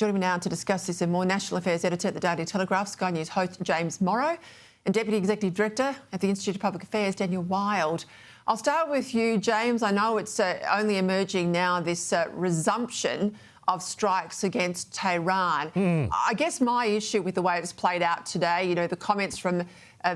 Joining me now to discuss this and more, National Affairs Editor at the Daily Telegraph, Sky News host James Morrow, and Deputy Executive Director at the Institute of Public Affairs, Daniel Wild. I'll start with you, James. I know it's only emerging now, this resumption of strikes against Tehran. I guess my issue with the way it's played out today, you know, the comments from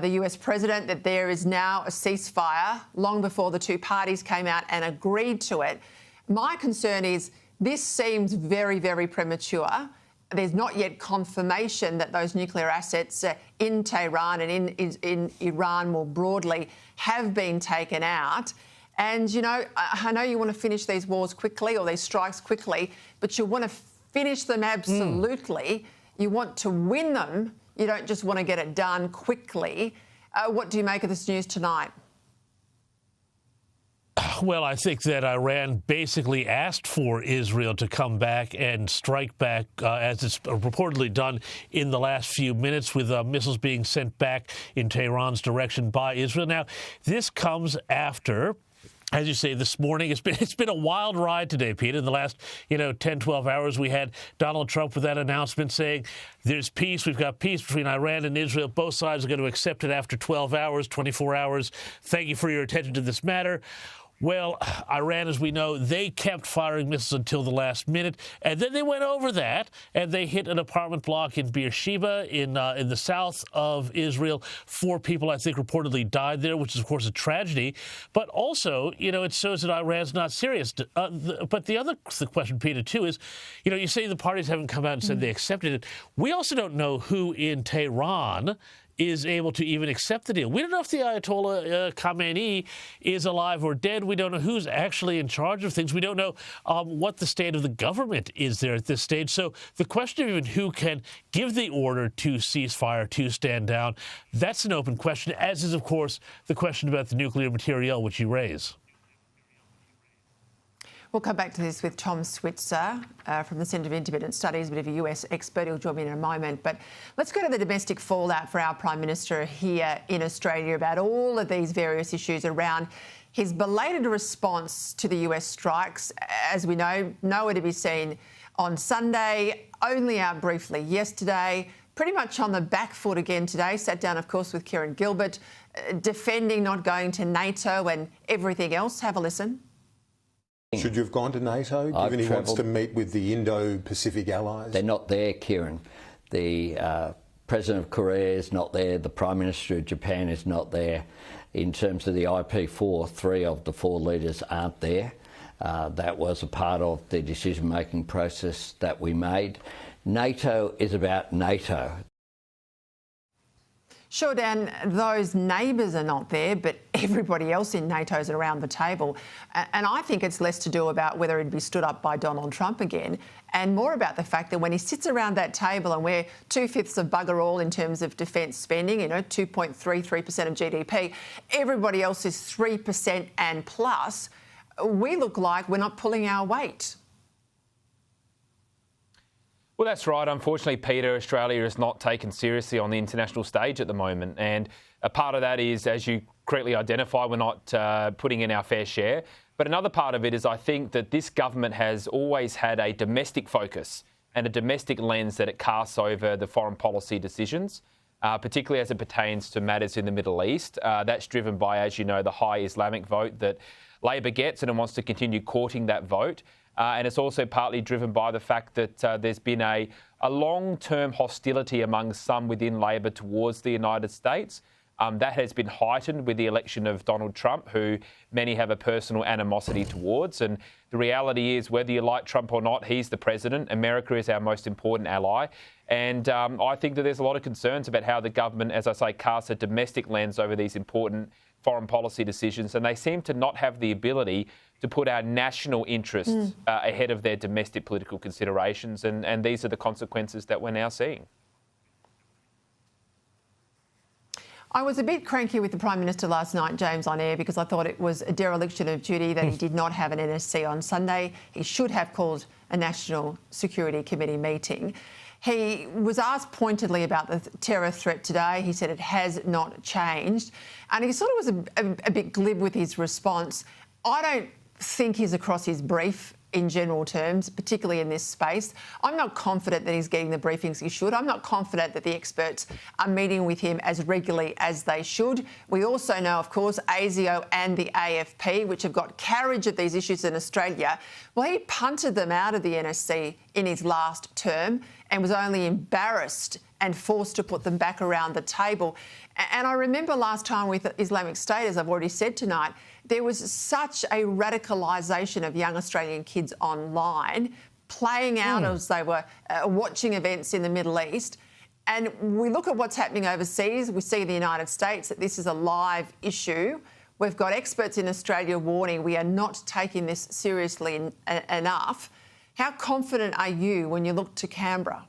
the US President that there is now a ceasefire long before the two parties came out and agreed to it. My concern is this seems very, very premature. There's not yet confirmation that those nuclear assets in Tehran and in Iran more broadly have been taken out. And, you know, I know you want to finish these wars quickly or these strikes quickly, but you want to finish them absolutely. You want to win them. You don't just want to get it done quickly. What do you make of this news tonight? Well, I think that Iran basically asked for Israel to come back and strike back, as it's reportedly done in the last few minutes, with missiles being sent back in Tehran's direction by Israel. Now, this comes after, as you say, this morning, it's been a wild ride today, Pete. In the last, 10, 12 hours, we had Donald Trump with that announcement saying there's peace. We've got peace between Iran and Israel. Both sides are going to accept it after 12 hours, 24 hours. Thank you for your attention to this matter. Well, Iran, as we know, they kept firing missiles until the last minute, and then they went over that, and they hit an apartment block in Beersheba in the south of Israel. 4 people, I think, reportedly died there, which is, of course, a tragedy. But also, it shows that Iran's not serious. But the other question, Peter, too, is, you say the parties haven't come out and said they accepted it. We also don't know who in Tehran is able to even accept the deal. We don't know if the Ayatollah Khamenei is alive or dead. We don't know who's actually in charge of things. We don't know what the state of the government is there at this stage. So the question of even who can give the order to ceasefire, to stand down, that's an open question, as is, of course, the question about the nuclear material which you raise. We'll come back to this with Tom Switzer from the Centre of Independent Studies, a bit of a US expert. He'll join me in a moment. But let's go to the domestic fallout for our Prime Minister here in Australia about all of these various issues around his belated response to the US strikes. As we know, nowhere to be seen on Sunday, only out briefly yesterday, pretty much on the back foot again today. Sat down, of course, with Kieran Gilbert, defending not going to NATO and everything else. Have a listen. Should you have gone to NATO, given he wants to meet with the Indo-Pacific allies? They're not there, Kieran. The President of Korea is not there. The Prime Minister of Japan is not there. In terms of the IP4, 3 of the 4 leaders aren't there. That was a part of the decision-making process that we made. NATO is about NATO. Sure, Dan, those neighbours are not there, but everybody else in NATO's around the table. And I think it's less to do about whether he'd be stood up by Donald Trump again, and more about the fact that when he sits around that table and we're 2/5 of bugger all in terms of defence spending, 2.33% of GDP, everybody else is 3% and plus, we look like we're not pulling our weight. Well, that's right. Unfortunately, Peter, Australia is not taken seriously on the international stage at the moment. And a part of that is, as you correctly identify, we're not putting in our fair share. But another part of it is I think that this government has always had a domestic focus and a domestic lens that it casts over the foreign policy decisions, particularly as it pertains to matters in the Middle East. That's driven by, as you know, the high Islamic vote that Labor gets, and it wants to continue courting that vote. And it's also partly driven by the fact that there's been a long-term hostility among some within Labor towards the United States. That has been heightened with the election of Donald Trump, who many have a personal animosity towards. And the reality is, whether you like Trump or not, he's the president. America is our most important ally. And I think that there's a lot of concerns about how the government, as I say, casts a domestic lens over these important foreign policy decisions. And they seem to not have the ability to put our national interests ahead of their domestic political considerations. And these are the consequences that we're now seeing. I was a bit cranky with the Prime Minister last night, James, on air, because I thought it was a dereliction of duty that he did not have an NSC on Sunday. He should have called a National Security Committee meeting. He was asked pointedly about the terror threat today. He said it has not changed. And he sort of was a bit glib with his response. I don't think he's across his brief in general terms, particularly in this space. I'm not confident that he's getting the briefings he should. I'm not confident that the experts are meeting with him as regularly as they should. We also know, of course, ASIO and the AFP, which have got carriage of these issues in Australia. Well, he punted them out of the NSC in his last term and was only embarrassed and forced to put them back around the table. And I remember last time with Islamic State, as I've already said tonight, there was such a radicalisation of young Australian kids online, playing out as they were watching events in the Middle East. And we look at what's happening overseas. We see in the United States that this is a live issue. We've got experts in Australia warning we are not taking this seriously enough. How confident are you when you look to Canberra?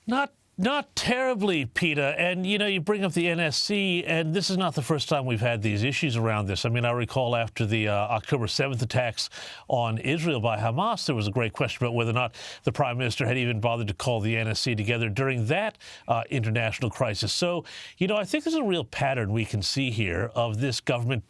Not terribly, Peter. And, you know, you bring up the NSC, and this is not the first time we've had these issues around this. I mean, I recall after the October 7th attacks on Israel by Hamas, there was a great question about whether or not the Prime Minister had even bothered to call the NSC together during that international crisis. So, you know, I think there's a real pattern we can see here of this government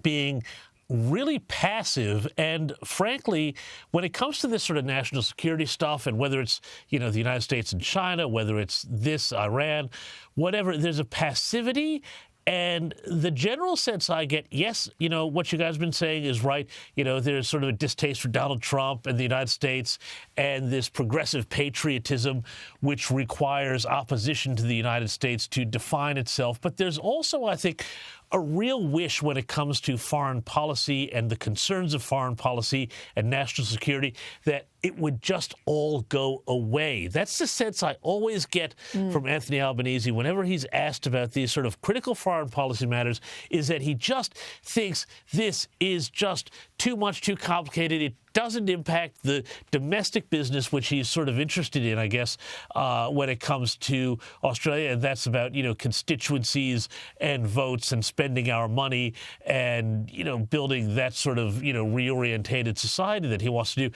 being really passive. And frankly, when it comes to this sort of national security stuff, and whether it's, you know, the United States and China, whether it's this, Iran, whatever, there's a passivity. And the general sense I get, yes, you know, what you guys have been saying is right. You know, there's sort of a distaste for Donald Trump and the United States and this progressive patriotism, which requires opposition to the United States to define itself. But there's also, I think, a real wish when it comes to foreign policy and the concerns of foreign policy and national security that it would just all go away. That's the sense I always get from Anthony Albanese whenever he's asked about these sort of critical foreign policy matters, is that he just thinks this is just too much, too complicated. It doesn't impact the domestic business, which he's sort of interested in, I guess, when it comes to Australia. And that's about, you know, constituencies and votes and spending our money and, you know, building that sort of, you know, reorientated society that he wants to do.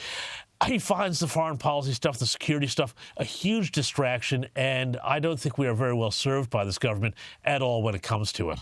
He finds the foreign policy stuff, the security stuff, a huge distraction. And I don't think we are very well served by this government at all when it comes to it.